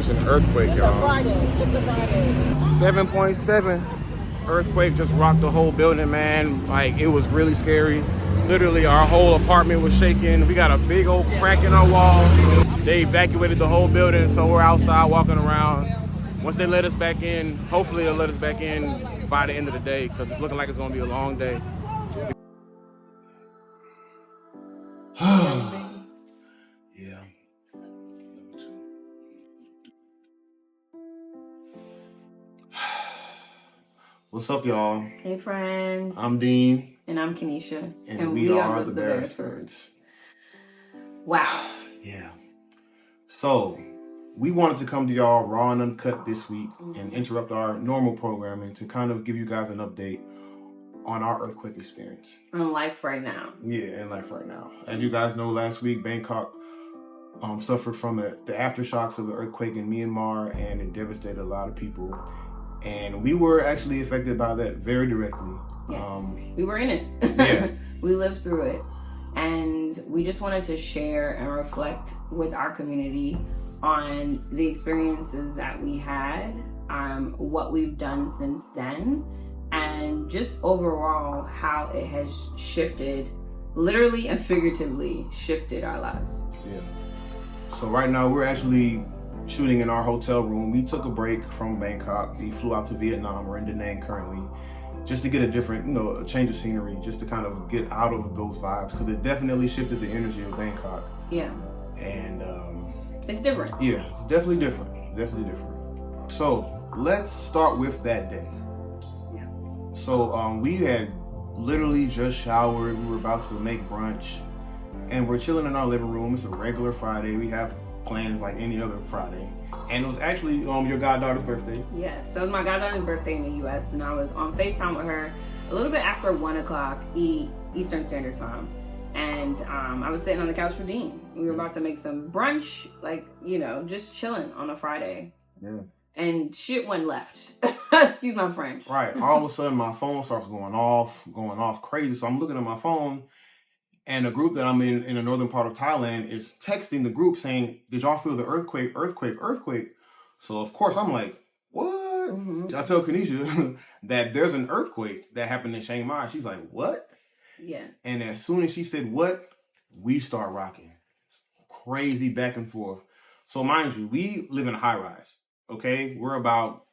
an earthquake, y'all. It's a Friday. 7.7 earthquake just rocked the whole building, man. Like, it was really scary. Literally, our whole apartment was shaking. We got a big old crack in our wall. They evacuated the whole building, so we're outside walking around. Once they let us back in, hopefully they'll let us back in by the end of the day, because it's looking like it's going to be a long day. Yeah. What's up, y'all? Hey, friends. I'm Dean. And I'm Kenisha. And we are the Beresfords. Wow. Yeah. So, we wanted to come to y'all raw and uncut this week and interrupt our normal programming to kind of give you guys an update on our earthquake experience. On life right now. Yeah, in life right now. As you guys know, last week, Bangkok suffered from the aftershocks of the earthquake in Myanmar, and it devastated a lot of people. And we were actually affected by that very directly. Yes, we were in it. Yeah. We lived through it. And we just wanted to share and reflect with our community on the experiences that we had, what we've done since then, and just overall how it has shifted, literally and figuratively shifted our lives. Yeah. So right now we're actually shooting in our hotel room. We took a break from Bangkok. We flew out to Vietnam. We're in Da Nang currently, just to get a different, a change of scenery, just to kind of get out of those vibes, because it definitely shifted the energy of Bangkok. Yeah. And it's different. Yeah, it's definitely different. Definitely different. So let's start with that day. Yeah. So we had literally just showered. We were about to make brunch, and we're chilling in our living room. It's a regular Friday. We have plans like any other Friday. And it was actually your goddaughter's birthday. Yes, so it was my goddaughter's birthday in the U.S. and I was on FaceTime with her a little bit after 1 o'clock Eastern Standard Time. And I was sitting on the couch with Dean. We were about to make some brunch, just chilling on a Friday. Yeah. And shit went left. Excuse my French. Right. All of a sudden my phone starts going off crazy. So I'm looking at my phone, and a group that I'm in the northern part of Thailand is texting the group saying, "Did y'all feel the earthquake? So of course I'm like, what? Mm-hmm. I tell Kenisha that there's an earthquake that happened in Chiang Mai. She's like, what? Yeah. And as soon as she said what, we start rocking. Crazy back and forth. So mind you, we live in a high rise. Okay? We're about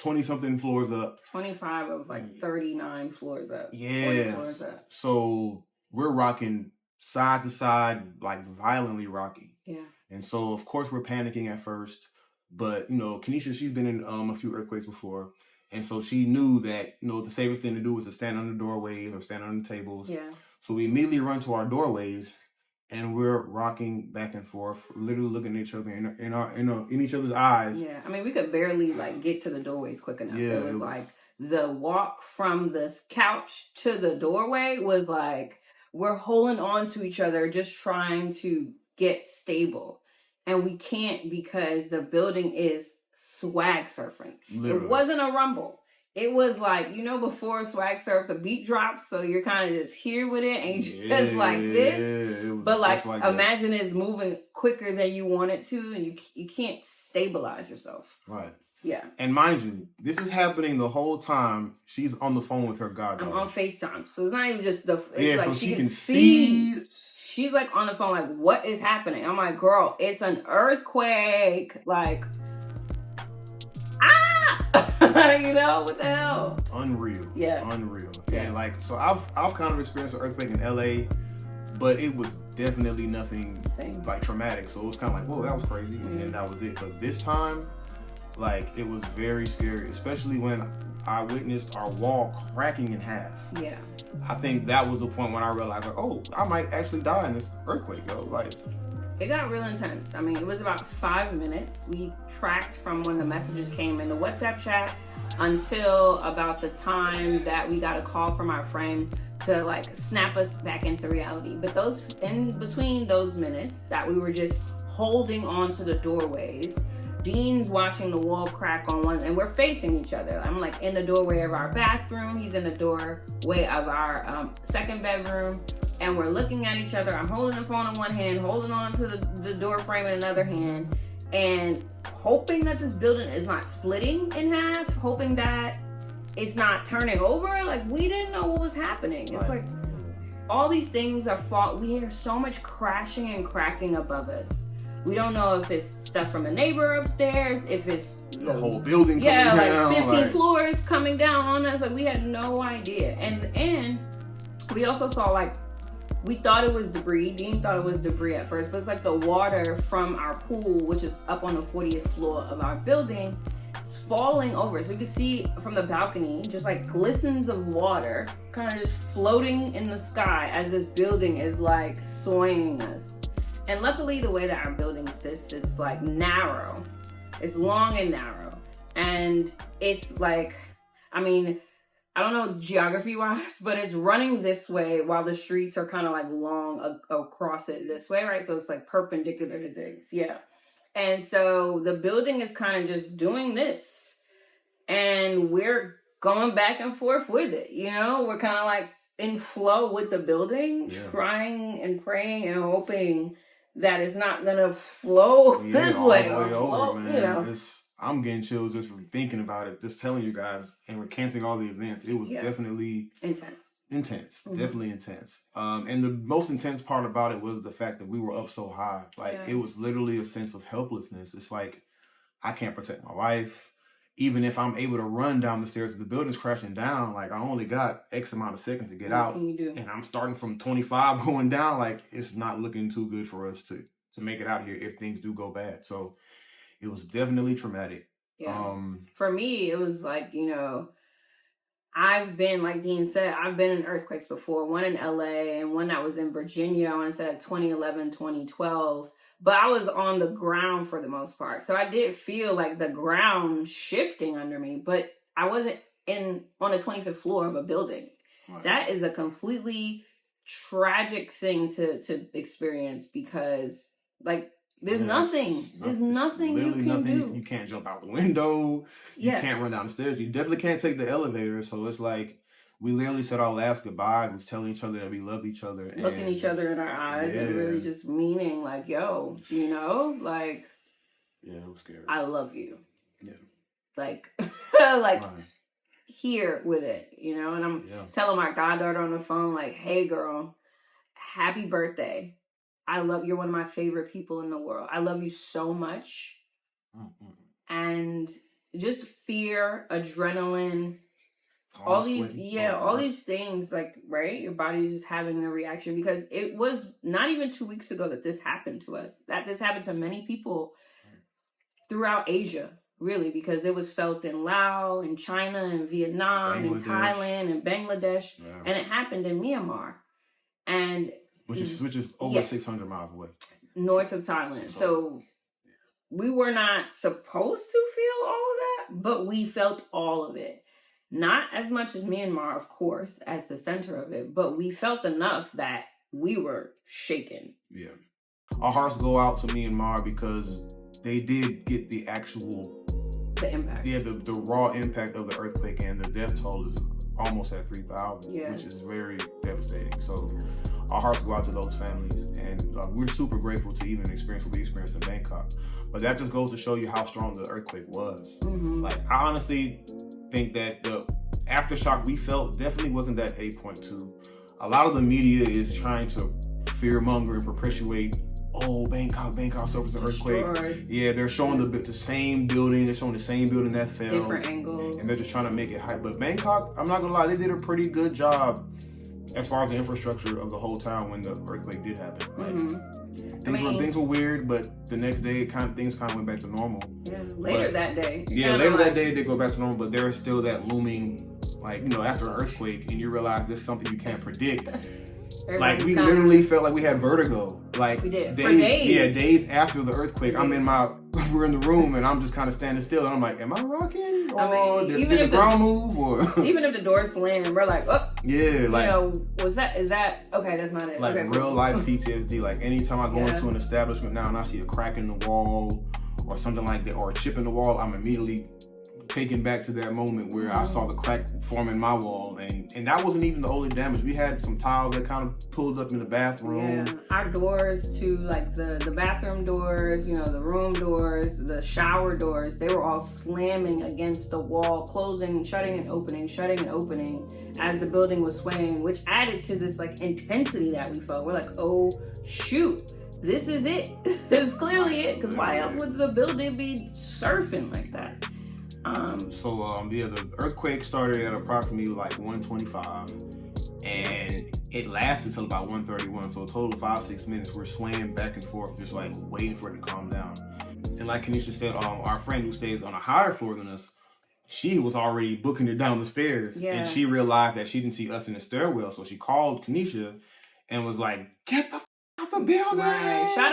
20-something floors up. 25 of 39 floors up. Yeah. 40 floors up. So we're rocking side to side, like violently rocking. Yeah. And so, of course, we're panicking at first. But, Kenisha, she's been in a few earthquakes before. And so she knew that, the safest thing to do was to stand on the doorways or stand on the tables. Yeah. So we immediately run to our doorways, and we're rocking back and forth, literally looking at each other in each other's eyes. Yeah. I mean, we could barely get to the doorways quick enough. Yeah, it was like the walk from the couch to the doorway was like, we're holding on to each other, just trying to get stable. And we can't, because the building is swag surfing. Literally. It wasn't a rumble. It was like, before swag surf, the beat drops, so you're kind of just here with it, and you just like this. But like imagine it's moving quicker than you want it to, and you can't stabilize yourself. Right. Yeah. And mind you, this is happening the whole time she's on the phone with her goddaughter. I'm on FaceTime, so it's not even just so she can see. She's like on the phone, like, what is happening? I'm like, girl, it's an earthquake. Like, what the hell? Unreal. Yeah. Unreal. Yeah. And so I've kind of experienced an earthquake in LA, but it was definitely nothing traumatic. So it was kind of like, whoa, that was crazy. Mm-hmm. And that was it. But this time, it was very scary, especially when I witnessed our wall cracking in half. Yeah. I think that was the point when I realized, I might actually die in this earthquake, yo. It got real intense. I mean, it was about 5 minutes. We tracked from when the messages came in the WhatsApp chat until about the time that we got a call from our friend to snap us back into reality. But in between those minutes that we were just holding on to the doorways, Dean's watching the wall crack on one, and we're facing each other. I'm in the doorway of our bathroom. He's in the doorway of our second bedroom, and we're looking at each other. I'm holding the phone in one hand, holding on to the door frame in another hand, and hoping that this building is not splitting in half, hoping that it's not turning over. Like, we didn't know what was happening. It's like all these things are fault. We hear so much crashing and cracking above us. We don't know if it's stuff from a neighbor upstairs, if it's the whole building coming down. 15 floors coming down on us. Like, we had no idea. And we also saw, like, we thought it was debris. Dean thought it was debris at first, but it's like the water from our pool, which is up on the 40th floor of our building, it's falling over. So you can see from the balcony, just like glistens of water kind of just floating in the sky as this building is like swaying us. And luckily, the way that our building sits, it's like narrow. It's long and narrow. And it's like, I mean, I don't know geography wise, but it's running this way while the streets are kind of like long across it this way, right? So it's like perpendicular to things. Yeah. And so the building is kind of just doing this. And we're going back and forth with it. You know, we're kind of like in flow with the building, trying and praying and hoping that it's not gonna flow this way or flow, over, man. You know. I'm getting chills just from thinking about it, just telling you guys and recanting all the events. It was definitely intense, definitely intense. And the most intense part about it was the fact that we were up so high. Like it was literally a sense of helplessness. It's like, I can't protect my wife. Even if I'm able to run down the stairs, the building's crashing down. Like, I only got X amount of seconds to get out. What can you do? And I'm starting from 25 going down. Like, it's not looking too good for us to make it out here if things do go bad. So it was definitely traumatic. Yeah. For me, it was like, you know, I've been, like Dean said, I've been in earthquakes before. One in LA and one that was in Virginia. I want to say 2011, 2012. But I was on the ground for the most part. So I did feel like the ground shifting under me, but I wasn't on the 25th floor of a building. Right. That is a completely tragic thing to experience because, like, there's nothing you can do. You can't jump out the window. You can't run down the stairs. You definitely can't take the elevator. So it's like, we literally said our last goodbye. We was telling each other that we loved each other. Looking each other in our eyes and really just meaning like, yo, you know, like. Yeah, it was scary. I love you. Yeah. Like, here with it, you know? And I'm telling my goddaughter on the phone, like, hey, girl, happy birthday. I love you're one of my favorite people in the world. I love you so much. And just fear, adrenaline, all these things, like, right? Your body's just having the reaction because it was not even 2 weeks ago that this happened to us. That this happened to many people throughout Asia, really, because it was felt in Laos, in China, in Vietnam, in Thailand, in Bangladesh, and it happened in Myanmar. And which is over 600 miles away. North of Thailand. So we were not supposed to feel all of that, but we felt all of it. Not as much as Myanmar, of course, as the center of it, but we felt enough that we were shaken. Yeah. Our hearts go out to Myanmar because they did get the impact. Yeah, the raw impact of the earthquake, and the death toll is almost at 3,000, which is very devastating. So our hearts go out to those families, and we're super grateful to even experience what we experienced in Bangkok. But that just goes to show you how strong the earthquake was. Like, I honestly think that the aftershock we felt definitely wasn't that 8.2. A lot of the media is trying to fearmonger and perpetuate, Bangkok suffers an earthquake. Yeah, they're showing the same building. They're showing the same building that fell. Different angles. And they're just trying to make it hype. But Bangkok, I'm not gonna lie, they did a pretty good job as far as the infrastructure of the whole town when the earthquake did happen. Like, things were weird, but the next day things kind of went back to normal. Yeah, later that day they go back to normal, but there is still that looming, like, you know, after an earthquake and you realize there's something you can't predict. Like, we literally felt like we had vertigo. Like, we did. For days. Yeah, days after the earthquake. We're in the room and I'm just kind of standing still and I'm like, am I rocking? Or did the ground move? Or even if the door slammed, we're like, oh. Yeah, like, you know, is that, okay, that's not it. Like, okay, real life PTSD. Like, anytime I go into an establishment now and I see a crack in the wall or something like that, or a chip in the wall, I'm immediately taken back to that moment where I saw the crack form in my wall, and that wasn't even the only damage. We had some tiles that kind of pulled up in the bathroom. Yeah, our doors to like the bathroom doors, you know, the room doors, the shower doors, they were all slamming against the wall, closing, shutting and opening as the building was swaying, which added to this like intensity that we felt. We're like, oh shoot, this is it. This is clearly it, because why else would the building be surfing like that? The earthquake started at approximately like 125, and it lasted till about 131. So a total of 5-6 minutes, we're swaying back and forth, just like waiting for it to calm down. And like Kenisha said, our friend who stays on a higher floor than us, she was already booking it down the stairs, and she realized that she didn't see us in the stairwell, so she called Kenisha and was like, "Get the out the building!" Right. Shout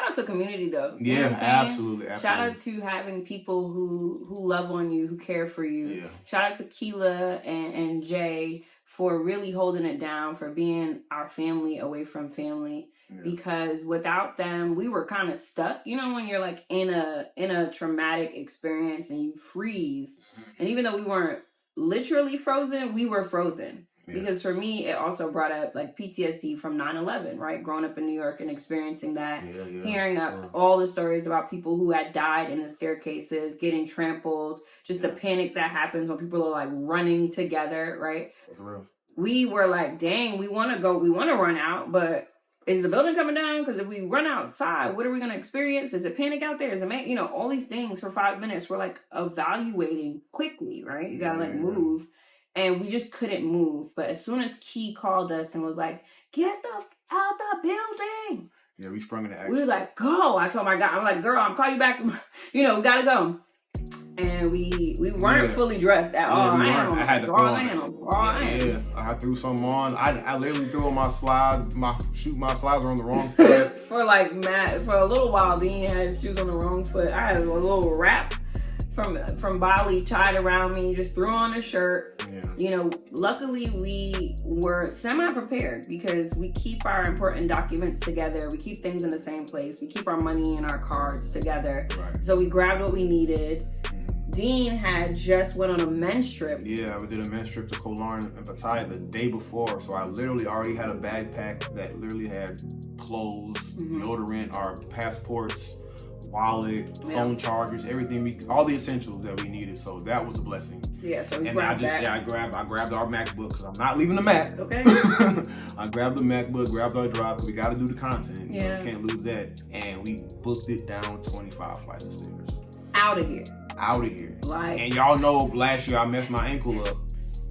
out to community though. You know absolutely. Shout out to having people who love on you, who care for you. Yeah. Shout out to Keela and Jay for really holding it down, for being our family away from family. Yeah. Because without them, we were kind of stuck. You know, when you're like in a traumatic experience and you freeze, and even though we weren't literally frozen, we were frozen. Yeah. Because for me, it also brought up like PTSD from 9/11, right? Growing up in New York and experiencing that, hearing all the stories about people who had died in the staircases, getting trampled, just the panic that happens when people are like running together, right? That's real. We were like, dang, we want to run out, but is the building coming down? Because if we run outside, what are we going to experience? Is it panic out there? Is it, all these things for 5 minutes. We're like evaluating quickly, right? You got to move. And we just couldn't move. But as soon as Key called us and was like, get the out the building. Yeah, we sprung into action. We were like, go. I told my guy, I'm like, girl, I'm calling you back. We got to go. And we weren't fully dressed at all. I had to throw on. I threw some on. I literally threw on my slides. My slides were on the wrong foot. For a little while, Dean had his shoes on the wrong foot. I had a little wrap from Bali tied around me, just threw on a shirt. Yeah. Luckily we were semi-prepared because we keep our important documents together. We keep things in the same place. We keep our money and our cards together. Right. So we grabbed what we needed. Dean had just went on a men's trip. Yeah, we did a men's trip to Koh Larn and Pattaya the day before. So I literally already had a backpack that literally had clothes, deodorant, our passports, wallet, phone chargers, everything, all the essentials that we needed. So that was a blessing. Yeah, so we grabbed that. I grabbed our MacBook because I'm not leaving the Mac. Okay. I grabbed the MacBook, grabbed our drive, because we got to do the content. We can't lose that. And we booked it down 25 flights of stairs. Out of here. And y'all know last year I messed my ankle up,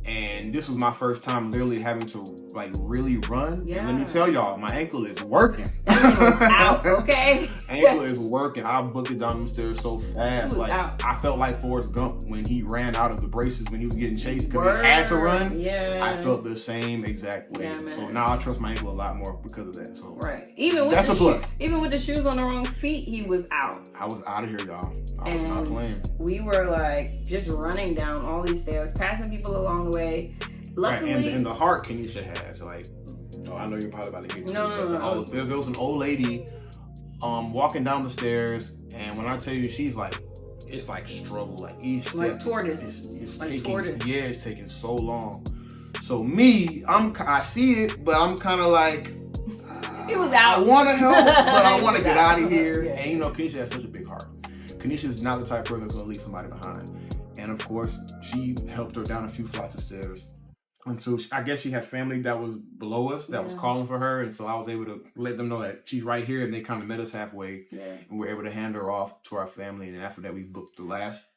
and this was my first time literally having to like really run. Yeah. And let me tell y'all, my ankle is working. That thing was out, okay? Ankle is working. I booked it down the stairs so fast. Like out. I felt like Forrest Gump when he ran out of the braces when he was getting chased because he had to run. Yeah. I felt the same exact way. Yeah, man. So now I trust my ankle a lot more because of that. So right. Even with the shoes on the wrong feet, he was out. I was out of here, y'all. I was not playing. We were like just running down all these stairs, passing people along the way. Luckily, right. And the heart Kenisha has, like, I know you're probably about to get to No. There was an old lady walking down the stairs, and when I tell you, she's like, it's like struggle, like each step. Like tortoise. It's taking so long. So me, I see it, but I'm kind of like, it was out. I want to help, but I want to get out of here. Yeah. And Kenisha has such a big heart. Kenisha's not the type of person that's going to leave somebody behind. And of course, she helped her down a few flights of stairs. And so I guess she had family that was below us that was calling for her. And so I was able to let them know that she's right here. And they kind of met us halfway. Yeah. And we were able to hand her off to our family. And after that, we booked the last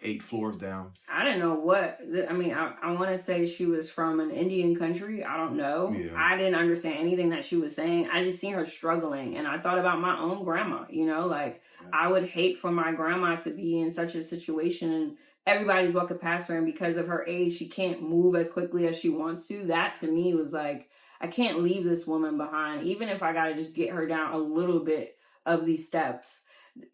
8 floors down. I didn't know I want to say she was from an Indian country. I don't know. Yeah. I didn't understand anything that she was saying. I just seen her struggling. And I thought about my own grandma, I would hate for my grandma to be in such a situation and everybody's walking past her, and because of her age, she can't move as quickly as she wants to. That to me was like, I can't leave this woman behind, even if I got to just get her down a little bit of these steps.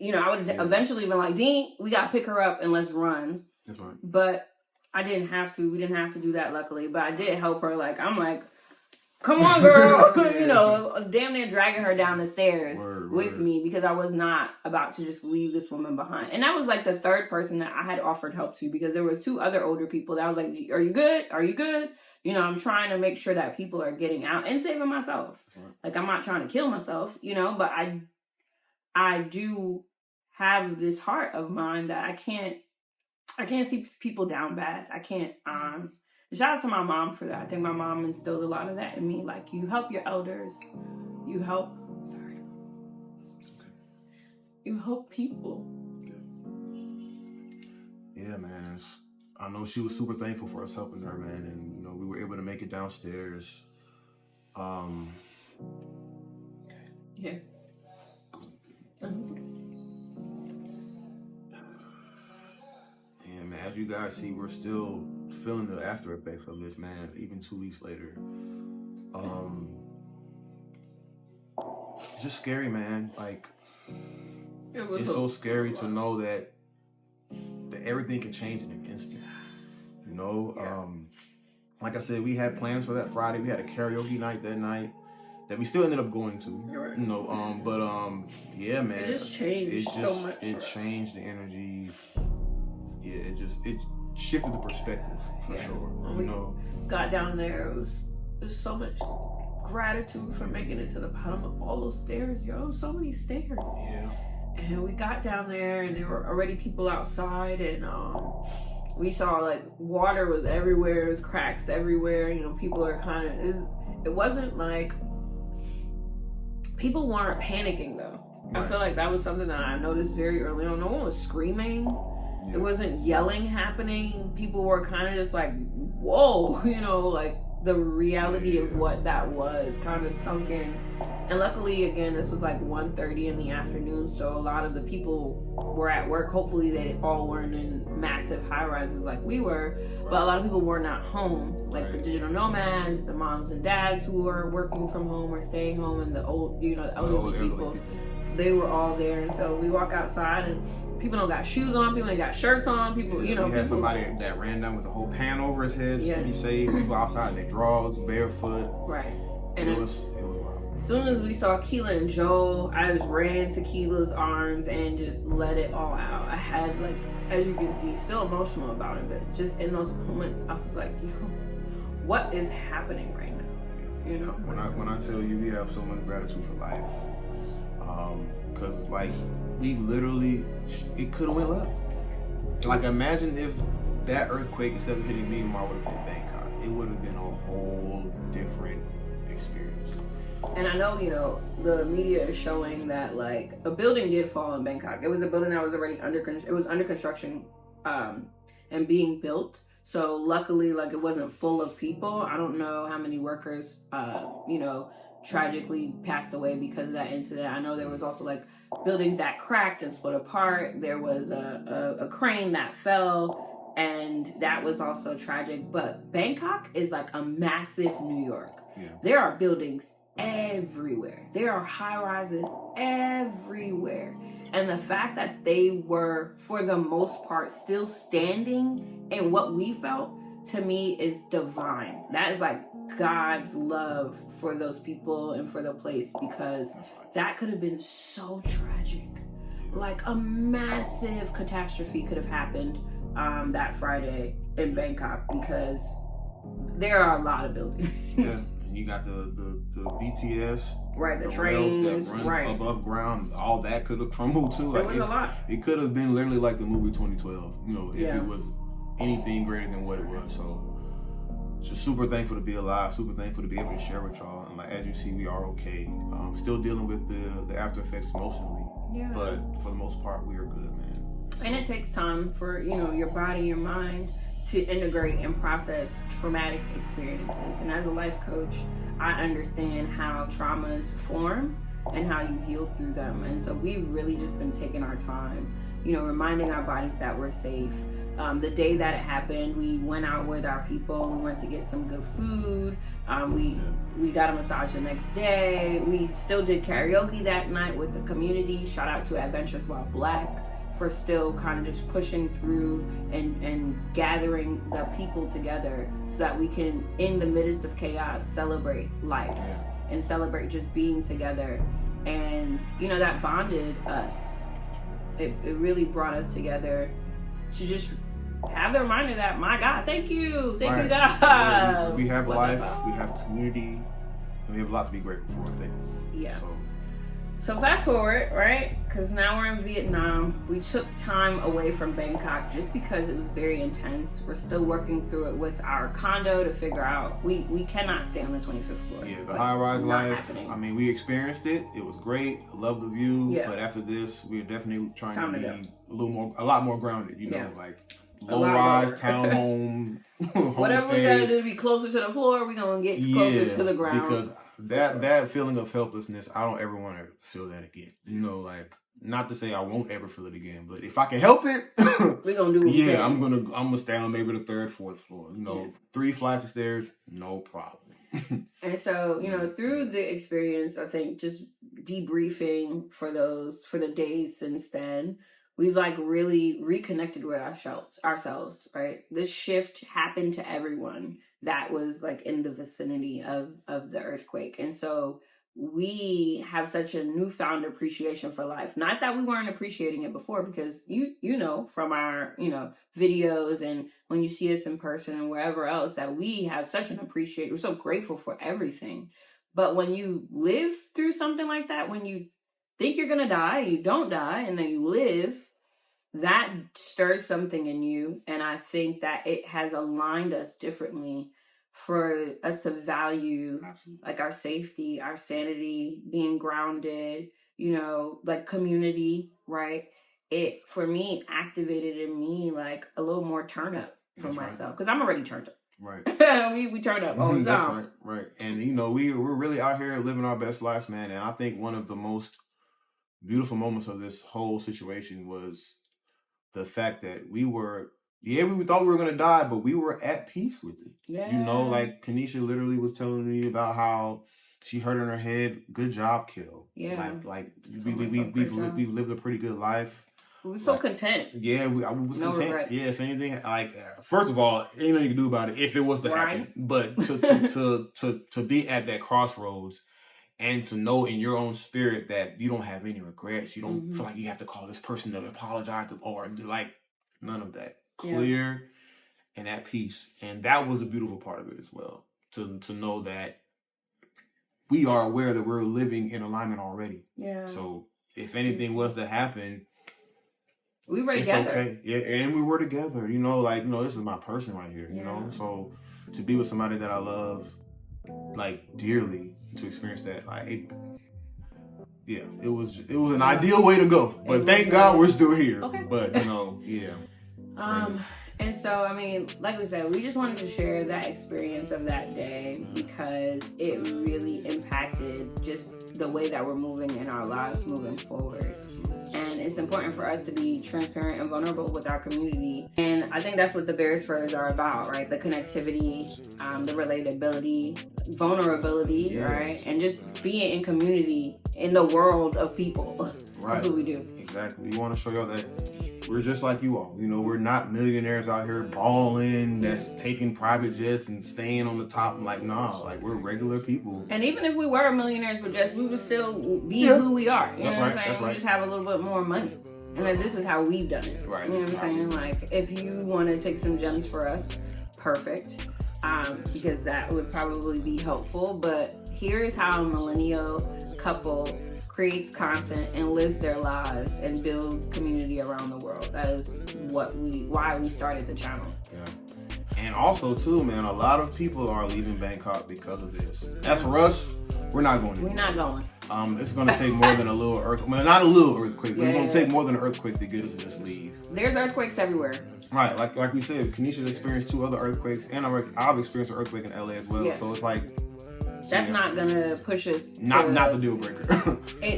I would eventually been like, Dean, we got to pick her up and let's run. That's right. But I didn't have to. We didn't have to do that, luckily. But I did help her. I'm like, come on, girl. You know, damn near dragging her down the stairs with word. me because I was not about to just leave this woman behind. And that was like the third person that I had offered help to, because there were 2 other older people that I was like, are you good? Are you good? You know, I'm trying to make sure that people are getting out and saving myself. Like, I'm not trying to kill myself, you know, but I do have this heart of mine that I can't see people down bad. I can't, shout out to my mom for that. I think my mom instilled a lot of that in me. Like, you help your elders, you help people. Yeah, man. I know she was super thankful for us helping her, man, and you know, we were able to make it downstairs. Yeah. And man, as you guys see, we're still feeling the after effects of this, man, even 2 weeks later. It's just scary, man. Like, it's so scary to know that everything can change in an instant. You know, like I said, we had plans for that Friday. We had a karaoke night that night that we still ended up going to. Right. You know, yeah, man. It just changed so much. It changed the energy. Yeah, it shifted the perspective for sure. When we got down there, there's so much gratitude for making it to the bottom of all those stairs, yo. So many stairs. Yeah. And we got down there, and there were already people outside, and we saw like water was everywhere. It was cracks everywhere. You know, people are kind of. It wasn't like people weren't panicking though. Right. I feel like that was something that I noticed very early on. No one was screaming. Yeah. It wasn't yelling happening. People were kind of just like, whoa, you know, like the reality of what that was kind of sunk in. And luckily, again, this was like 1:30 in the afternoon, so a lot of the people were at work. Hopefully they all weren't in massive high-rises like we were, but a lot of people were not home, like the digital nomads, the moms and dads who were working from home or staying home, and the old, you know, the elderly people. They were all there, and so we walk outside, and people don't got shoes on, people ain't got shirts on, people, you know. We had somebody that ran down with a whole pan over his head just to be safe. People outside in their drawers, barefoot. Right. And it was wild. As soon as we saw Keela and Joel, I just ran to Keela's arms and just let it all out. I had, like, as you can see, still emotional about it, but just in those moments, I was like, yo, what is happening right now? You know? When I tell you we have so much gratitude for life, because like we literally, it could have went left. Like, imagine if that earthquake, instead of hitting Myanmar, would have hit Bangkok. It would have been a whole different experience. And I know, you know, the media is showing that like a building did fall in Bangkok. It was a building that was already under construction and being built. So luckily, like, it wasn't full of people. I don't know how many workers, you know, tragically passed away because of that incident. I know there was also like buildings that cracked and split apart. There was a crane that fell, and that was also tragic. But Bangkok is like a massive New York. Yeah. There are buildings everywhere. There are high rises everywhere. And the fact that they were, for the most part, still standing in what we felt, to me, is divine. That is like God's love for those people and for the place, because that could have been so tragic. Like a massive catastrophe could have happened that Friday in Bangkok, because there are a lot of buildings. Yeah. And you got the BTS, right? The trains, that run right above ground. All that could have crumbled too. Like, it was a lot. It could have been literally like the movie 2012. You know, if it was anything greater than what it was. So, just super thankful to be alive. Super thankful to be able to share with y'all. And like, as you see, we are okay. Still dealing with the after effects emotionally. Yeah. But for the most part, we are good, man. And it takes time for, you know, your body, your mind to integrate and process traumatic experiences. And as a life coach, I understand how traumas form and how you heal through them. And so we've really just been taking our time, you know, reminding our bodies that we're safe. The day that it happened, we went out with our people. We went to get some good food. We got a massage the next day. We still did karaoke that night with the community. Shout out to Adventures While Black. for still kind of just pushing through and gathering the people together so that we can, in the midst of chaos, celebrate life and celebrate just being together. And, you know, that bonded us. It really brought us together to just have the reminder that, my God, thank you God. Yeah, we have life, we have community, and we have a lot to be grateful for, I think. Yeah. So fast forward, right? Because now we're in Vietnam. We took time away from Bangkok just because it was very intense. We're still working through it with our condo to figure out we cannot stay on the 25th floor. Yeah, the high-rise life. Happening. I mean, we experienced it. It was great. I love the view. Yeah. But after this, we're definitely trying Time to to be a lot more grounded. You know, like A lot low-rise better. townhome. Whatever we gotta do to be closer to the floor, we're gonna get closer to the ground. Because that feeling of helplessness, I don't ever want to feel that again. You know, like, not to say I won't ever feel it again, but if I can help it, we're gonna do it. Yeah, I'm gonna stay on maybe the third, fourth floor. You know, 3 flights of stairs, no problem. And so, you know, through the experience, I think just debriefing for the days since then, we've like really reconnected with ourselves, right? This shift happened to everyone that was like in the vicinity of the earthquake. And so we have such a newfound appreciation for life. Not that we weren't appreciating it before, because you know from our, you know, videos and when you see us in person and wherever else, that we have such an appreciation. We're so grateful for everything. But when you live through something like that, when you think you're gonna die, you don't die, and then you live, that stirs something in you. And I think that it has aligned us differently for us to value like our safety, our sanity, being grounded, you know, like community, right? It, for me, activated in me like a little more turn up for myself, because I'm already turned up. Right. we turn up all the time. That's right. And you know, we're really out here living our best lives, man. And I think one of the most beautiful moments of this whole situation was the fact that we thought we were gonna die, but we were at peace with it. Yeah. You know, like Kenisha literally was telling me about how she hurt in her head. Good job, Kill. Yeah. Like we've lived a pretty good life. We were so content. Yeah, I was no content. Regrets. Yeah, if anything, like first of all, ain't nothing you can do about it if it was to happen. But to be at that crossroads and to know in your own spirit that you don't have any regrets, you don't feel like you have to call this person to apologize or do like none of that. Clear and at peace, and that was a beautiful part of it as well. To know that we are aware that we're living in alignment already. Yeah. So if anything was to happen, we were together. Okay. Yeah, and we were together. You know, like, you know, this is my person right here. You know, so to be with somebody that I love, like, dearly, to experience that, like, it was an ideal way to go. But thank God we're still here. Okay. But you know, And so, I mean, like we said, we just wanted to share that experience of that day because it really impacted just the way that we're moving in our lives moving forward. And it's important for us to be transparent and vulnerable with our community. And I think that's what the Beresfords are about, right? The connectivity, the relatability, vulnerability, right? And just being in community in the world of people. Right. That's what we do. Exactly. We want to show y'all that we're just like you all. You know, we're not millionaires out here balling, that's taking private jets and staying on the top. Like, nah, like we're regular people. And even if we were millionaires with jets, we would still be who we are. You know what I'm saying? That's right. We just have a little bit more money. And then this is how we've done it. Right. You know what I'm saying? Like, if you want to take some gems for us, perfect. Because that would probably be helpful. But here is how a millennial couple creates content and lives their lives and builds community around the world. That is why we started the channel. Yeah. And also too, man, a lot of people are leaving Bangkok because of this. As for us, we're not going. We're not going. It's going to take more than a little earthquake. Well, not a little earthquake, but it's going to take more than an earthquake to get us to just leave. There's earthquakes everywhere. Right, like we said, Kenisha's experienced 2 other earthquakes, and I've experienced an earthquake in LA as well. Yeah. So it's like, that's not gonna push us. Not the deal breaker.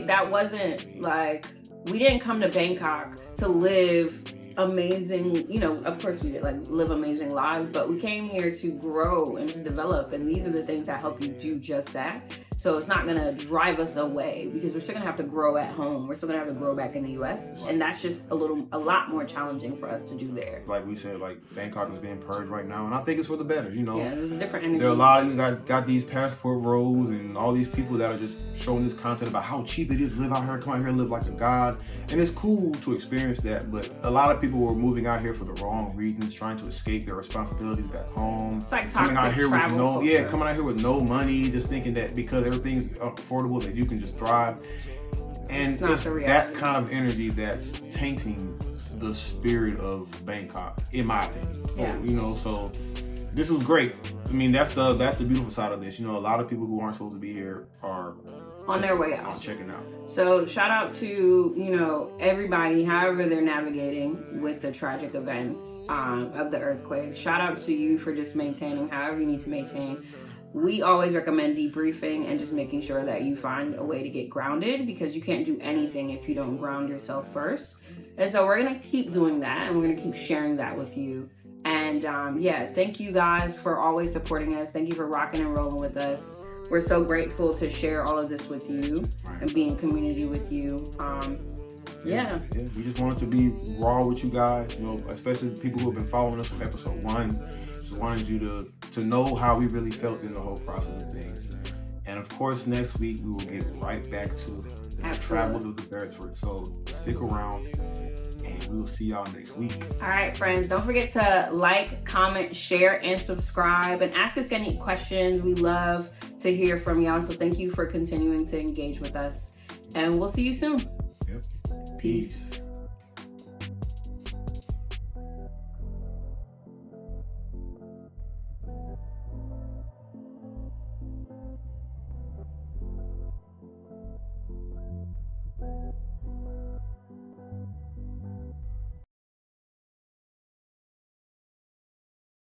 That wasn't like, we didn't come to Bangkok to live amazing, you know, of course we did, like, live amazing lives, but we came here to grow and to develop, and these are the things that help you do just that. So it's not gonna drive us away because we're still gonna have to grow at home. We're still gonna have to grow back in the US. And that's just a lot more challenging for us to do there. Like we said, like Bangkok is being purged right now, and I think it's for the better, you know. Yeah, there's a different energy. There are a lot of you got these passport roads and all these people that are just showing this content about how cheap it is to live out here, come out here and live like a god. And it's cool to experience that, but a lot of people were moving out here for the wrong reasons, trying to escape their responsibilities back home. It's like coming out here with coming out here with no money, just thinking that because everything's affordable that you can just thrive. And it's that kind of energy that's tainting the spirit of Bangkok, in my opinion. Yeah. You know, so this was great. I mean, that's the beautiful side of this. You know, a lot of people who aren't supposed to be here are on their way out. Checking out. So shout out to, you know, everybody, however they're navigating with the tragic events of the earthquake. Shout out to you for just maintaining however you need to maintain. We always recommend debriefing and just making sure that you find a way to get grounded, because you can't do anything if you don't ground yourself first. And so we're going to keep doing that, and we're going to keep sharing that with you. And yeah, thank you guys for always supporting us. Thank you for rocking and rolling with us. We're so grateful to share all of this with you and be in community with you. Yeah, we just wanted to be raw with you guys, you know, especially people who have been following us from episode 1. Just wanted you to know how we really felt in the whole process of things. And of course, next week we will get right back to the travels of the Beresfords. So stick around, and we will see y'all next week. All right, friends, don't forget to like, comment, share, and subscribe, and ask us any questions. We love to hear from y'all. So thank you for continuing to engage with us, and we'll see you soon. Yep. Peace.